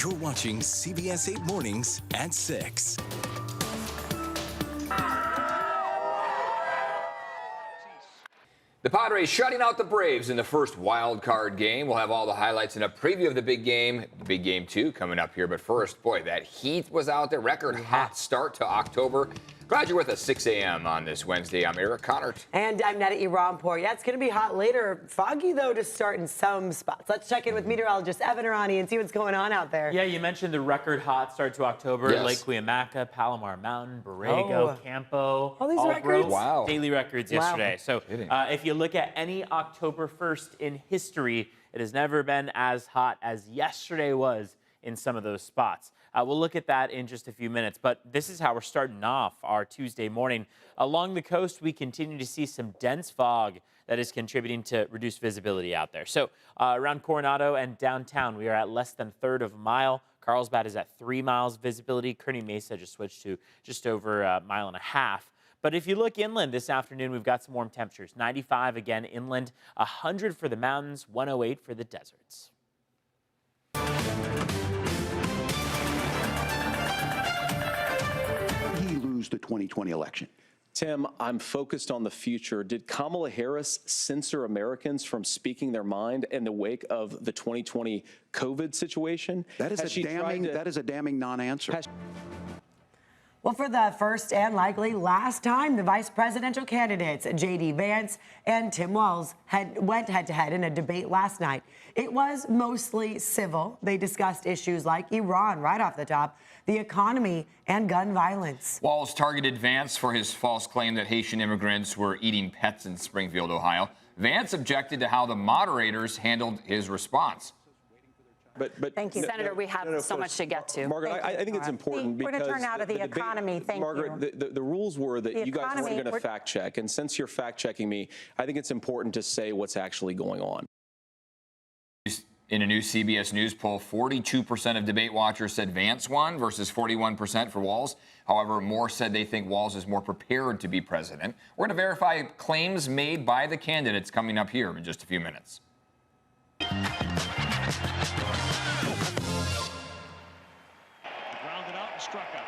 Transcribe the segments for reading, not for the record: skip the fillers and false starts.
You're watching CBS 8 Mornings at 6. The Padres shutting out the Braves in the first wild card game. We'll have all the highlights and a preview of the big game 2 coming up here. But first, boy, that heat was out there. Record hot start to October. Glad you're with us 6 a.m. on this Wednesday. I'm Eric Connert. And I'm Neda Iranpour. Yeah, it's going to be hot later. Foggy, though, to start in some spots. Let's check in with meteorologist Evan Irani and see what's going on out there. Yeah, you mentioned the record hot start to October. Yes. Lake Cuyamaca, Palomar Mountain, Borrego, Campo. All these records? broke Wow. daily records yesterday. So Kidding. if you look at any October 1st in history, it has never been as hot as yesterday was in some of those spots. We'll look at that in just a few minutes, but this is how we're starting off our Tuesday morning. Along the coast, we continue to see some dense fog that is contributing to reduced visibility out there. So around Coronado and downtown, we are at less than a third of a mile. Carlsbad is at 3 miles visibility. Kearney Mesa just switched to just over a mile and a half. But if you look inland this afternoon, we've got some warm temperatures. 95 again inland, 100 for the mountains, 108 for the deserts. Lose the 2020 election. Tim, I'm focused on the future. Did Kamala Harris censor Americans from speaking their mind in the wake of the 2020 COVID situation? That is a damning non-answer. Well, for the first and likely last time, the vice presidential candidates, J.D. Vance and Tim Walz, went head-to-head in a debate last night. It was mostly civil. They discussed issues like Iran right off the top, the economy, and gun violence. Walz targeted Vance for his false claim that Haitian immigrants were eating pets in Springfield, Ohio. Vance objected to how the moderators handled his response. But Thank you, Senator. We have so much to get to. Margaret, I think it's important we're because going to turn out of the economy. Thank Margaret, you. the rules were that you guys weren't going to we're- fact check. And since you're fact checking me, I think it's important to say what's actually going on. In a new CBS News poll, 42% of debate watchers said Vance won versus 41% for Walz. However, more said they think Walz is more prepared to be president. We're going to verify claims made by the candidates coming up here in just a few minutes. Grounded out and struck out.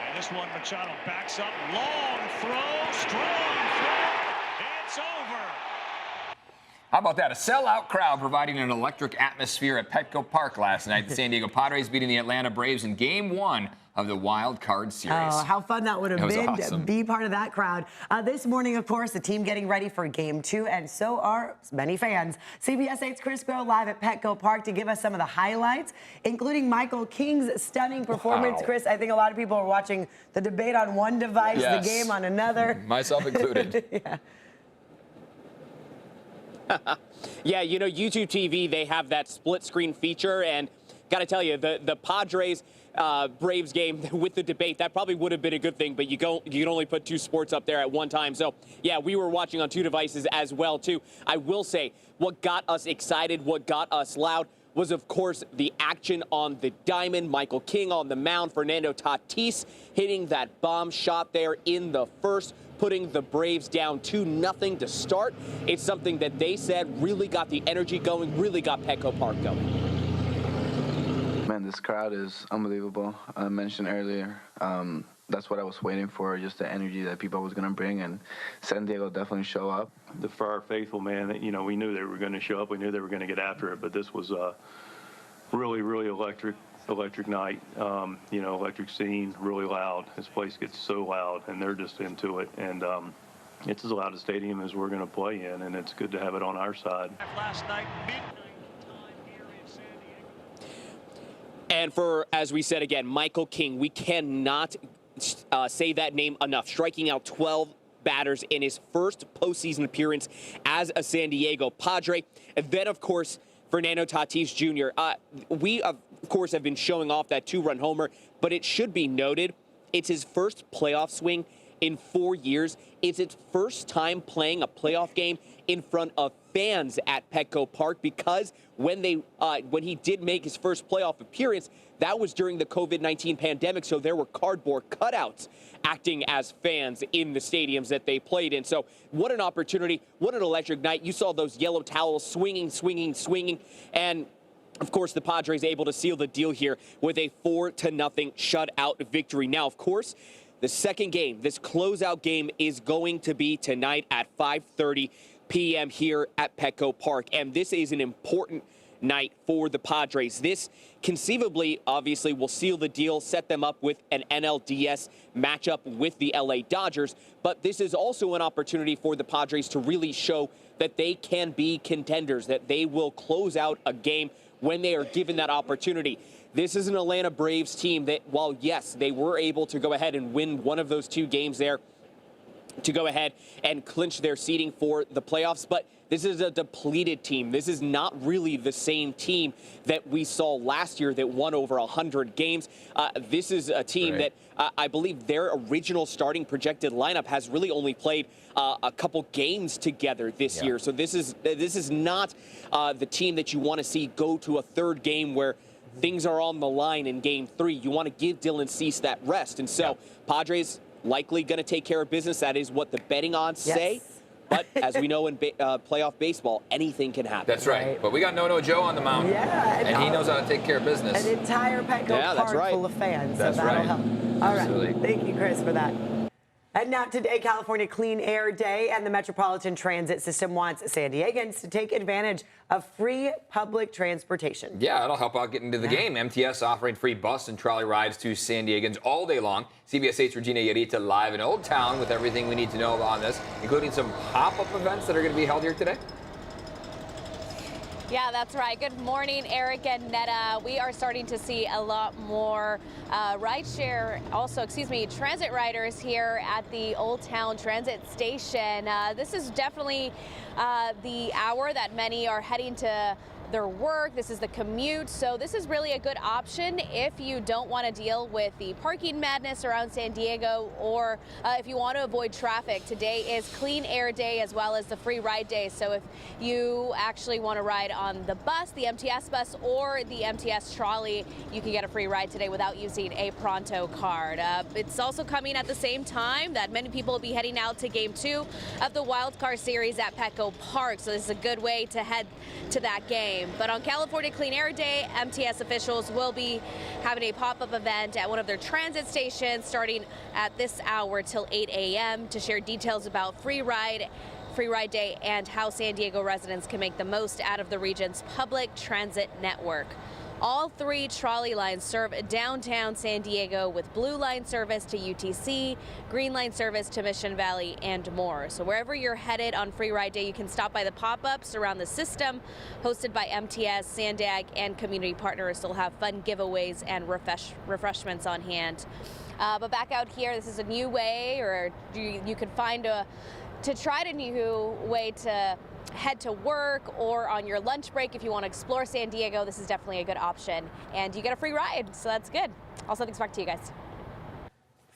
And this one, Machado backs up, long throw, strong throw. It's over. How about that? A sellout crowd providing an electric atmosphere at Petco Park last night. The San Diego Padres beating the Atlanta Braves in Game 1 of the Wild Card Series. Oh, how fun that would have been awesome. to be part of that crowd. This morning, of course, the team getting ready for Game 2, and so are many fans. CBS 8's Chris Grow live at Petco Park to give us some of the highlights, including Michael King's stunning performance. Wow. Chris, I think a lot of people are watching the debate on one device, Yes. the game on another. Myself included. Yeah. Yeah, you know, YouTube TV, they have that split screen feature, and got to tell you, the Padres Braves game with the debate, that probably would have been a good thing, but you can only put 2 sports up there at one time. So, yeah, we were watching on 2 devices as well, too. I will say, what got us excited, what got us loud, was, of course, the action on the diamond. Michael King on the mound, Fernando Tatis hitting that bomb shot there in the first, putting the Braves down 2-0 to start. It's something that they said really got the energy going, really got Petco Park going. Man, this crowd is unbelievable. I mentioned earlier, that's what I was waiting for, just the energy that people was going to bring, and San Diego definitely show up. For our faithful, man, you know, we knew they were going to show up. We knew they were going to get after it, but this was a really, really electric night. You know, electric scene, really loud. This place gets so loud, and they're just into it. And it's as loud a stadium as we're going to play in, and it's good to have it on our side. Last night, midnight time here in San Diego. And for, as we said again, Michael King, we cannot say that name enough. Striking out 12 batters in his first postseason appearance as a San Diego Padre. And then, of course, Fernando Tatis Jr. We, of course, have been showing off that 2-run homer, but it should be noted, it's his first playoff swing in 4 years. It's his first time playing a playoff game in front of fans at Petco Park, because when he did make his first playoff appearance, that was during the COVID-19 pandemic, so there were cardboard cutouts acting as fans in the stadiums that they played in. So what an opportunity, what an electric night. You saw those yellow towels swinging, and Of course, the Padres able to seal the deal here with a 4-0 shutout victory. Now, of course, the second game, this closeout game, is going to be tonight at 5:30 p.m. here at Petco Park. And this is an important night for the Padres. This conceivably, obviously, will seal the deal, set them up with an NLDS matchup with the LA Dodgers. But this is also an opportunity for the Padres to really show that they can be contenders, that they will close out a game when they are given that opportunity. This is an Atlanta Braves team that, while yes, they were able to go ahead and win one of those two games there to go ahead and clinch their seeding for the playoffs, but this is a depleted team. This is not really the same team that we saw last year that won over 100 games. This is a team that I believe their original starting projected lineup has really only played a couple games together this year. So this is not the team that you want to see go to a third game where things are on the line in game 3. You want to give Dylan Cease that rest. And so Padres likely going to take care of business. That is what the betting odds say. But as we know in playoff baseball, anything can happen. That's right. But we got No Joe on the mound. Yeah. And he knows how to take care of business. An entire Petco Park full of fans. That's so that'll right. help. All right. Thank you, Chris, for that. And now today, California Clean Air Day, and the Metropolitan Transit System wants San Diegans to take advantage of free public transportation. Yeah, it'll help out getting to the game. MTS offering free bus and trolley rides to San Diegans all day long. CBS 8's Regina Yarita live in Old Town with everything we need to know on this, including some pop-up events that are going to be held here today. Yeah, that's right. Good morning, Eric and Netta. We are starting to see a lot more transit riders here at the Old Town Transit Station. This is definitely the hour that many are heading to their work. This is the commute. So this is really a good option if you don't want to deal with the parking madness around San Diego, or if you want to avoid traffic. Today is Clean Air Day as well as the free ride day. So if you actually want to ride on the bus, the MTS bus, or the MTS trolley, you can get a free ride today without using a Pronto card. It's also coming at the same time that many people will be heading out to Game 2 of the Wild Card Series at Petco Park. So this is a good way to head to that game. But on California Clean Air Day, MTS officials will be having a pop-up event at one of their transit stations starting at this hour till 8 a.m. to share details about Free Ride Day and how San Diego residents can make the most out of the region's public transit network. All 3 trolley lines serve downtown San Diego, with Blue Line service to UTC, Green Line service to Mission Valley, and more. So wherever you're headed on Free Ride Day, you can stop by the pop-ups around the system, hosted by MTS, Sandag, and community partners. They'll have fun giveaways and refreshments on hand. But back out here, this is a new way, or you could find a new way to head to work, or on your lunch break if you want to explore San Diego. This is definitely a good option, and you get a free ride, so that's good. Also, thanks back to you guys.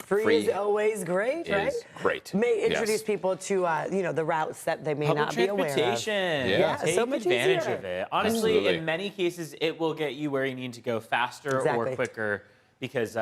Free is always great, right? Is great. May introduce people to the routes that they may not be aware of. Transportation. Yeah, take so much advantage easier. of it. Honestly, in many cases, it will get you where you need to go faster or quicker, because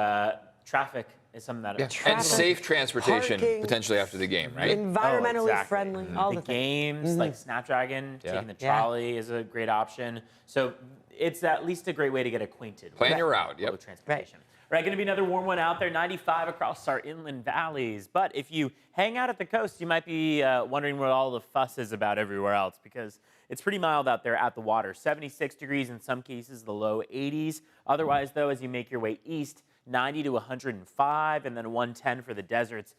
traffic is something that and safe transportation parking, potentially after the game, right? Environmentally friendly, all the games like Snapdragon, taking the trolley is a great option. So it's at least a great way to get acquainted. Plan your route. Public transportation. Right, going to be another warm one out there, 95 across our inland valleys. But if you hang out at the coast, you might be wondering what all the fuss is about everywhere else, because it's pretty mild out there at the water. 76 degrees in some cases, the low 80s. Otherwise, though, as you make your way east, 90 to 105, and then 110 for the deserts.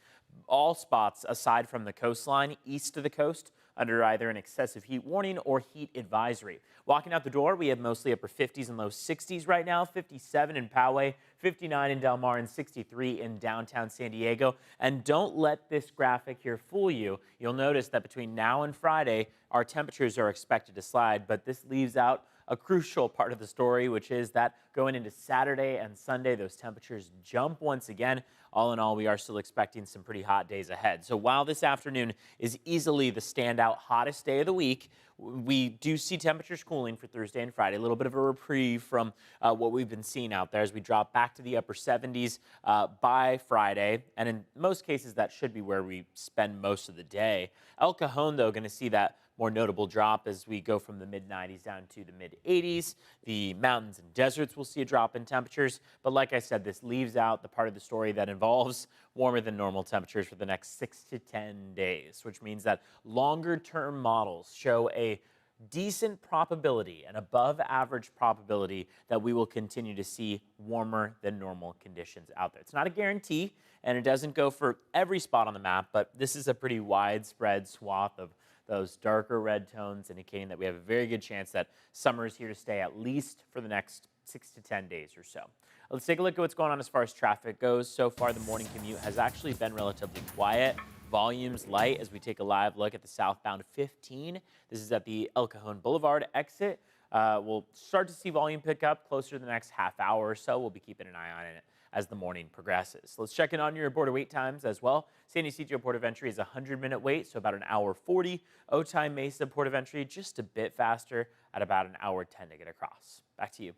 All spots aside from the coastline, east of the coast, under either an excessive heat warning or heat advisory. Walking out the door, we have mostly upper 50s and low 60s right now, 57 in Poway, 59 in Del Mar, and 63 in downtown San Diego. And don't let this graphic here fool you. You'll notice that between now and Friday, our temperatures are expected to slide, but this leaves out a crucial part of the story, which is that going into Saturday and Sunday, those temperatures jump once again. All in all, we are still expecting some pretty hot days ahead. So while this afternoon is easily the standout hottest day of the week, we do see temperatures cooling for Thursday and Friday, a little bit of a reprieve from what we've been seeing out there as we drop back to the upper 70s by Friday. And in most cases, that should be where we spend most of the day. El Cajon, though, going to see that more notable drop as we go from the mid-90s down to the mid-80s. The mountains and deserts will see a drop in temperatures. But like I said, this leaves out the part of the story that involves warmer than normal temperatures for the next 6 to 10 days, which means that longer-term models show a decent probability, an above average probability that we will continue to see warmer than normal conditions out there. It's not a guarantee, and it doesn't go for every spot on the map, but this is a pretty widespread swath of those darker red tones, indicating that we have a very good chance that summer is here to stay, at least for the next 6 to 10 days or so. Let's take a look at what's going on as far as traffic goes. So far, the morning commute has actually been relatively quiet. Volumes light as we take a live look at the southbound 15. This is at the El Cajon Boulevard exit. We'll start to see volume pick up closer to the next half hour or so. We'll be keeping an eye on it as the morning progresses. Let's check in on your border wait times as well. San Ysidro Port of Entry is a 100-minute wait, so about an hour 40. Otay Mesa Port of Entry just a bit faster at about an hour 10 to get across. Back to you.